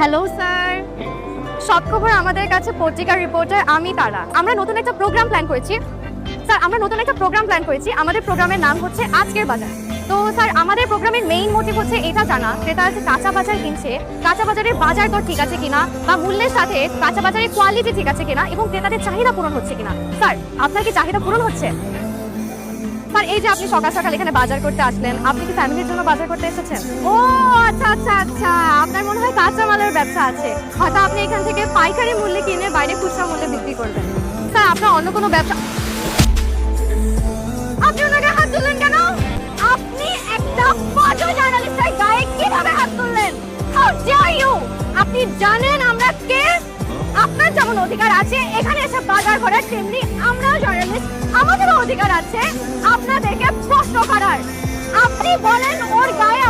Hello sir, সব খবর আমাদের কাছে পত্রিকার রিপোর্টার আমি তারা। আমরা নতুন একটা প্রোগ্রাম প্ল্যান করেছি স্যার, আমাদের প্রোগ্রামের নাম হচ্ছে আজকের বাজার। তো স্যার, আমাদের প্রোগ্রামের মেইন মোটিভ হচ্ছে এটা জানা ক্রেতারা যে কাঁচা বাজার কিনছে, কাঁচা বাজারের বাজার দর ঠিক আছে কিনা, বা মূল্যের সাথে কাঁচা বাজারের কোয়ালিটি ঠিক আছে কিনা, এবং ক্রেতাদের চাহিদা পূরণ হচ্ছে কিনা। স্যার, আপনার কি চাহিদা পূরণ হচ্ছে? স্যার, এই যে আপনি সকাল সকাল এখানে বাজার করতে আসলেন, আপনি কি ফ্যামিলির জন্য বাজার করতে এসেছেন? ও আচ্ছা আচ্ছা আচ্ছা, আপনার মনে হয় কাঁচা মালের ব্যবসা আছে, হয়তো আপনি এখান থেকে পাইকারি মূল্যে কিনে বাইরে খুচরা মূল্যে বিক্রি করবেন। স্যার, আপনার অন্য কোনো ব্যবসা? আপনি ওনাকে হাত তুললেন কেন? আপনি একটা ফটো জার্নালিস্টের গায়ে কিভাবে হাত তুললেন? How dare you! আপনি জানেন আমরা কে? আপনার যেমন অধিকার আছে এখানে এসে বাজার করার, তেমনি আমরাও জার্নালিস্ট, আমাদেরও অধিকার আছে আপনাদেরকে প্রশ্ন করার। আপনি বলেন ওর গায়ে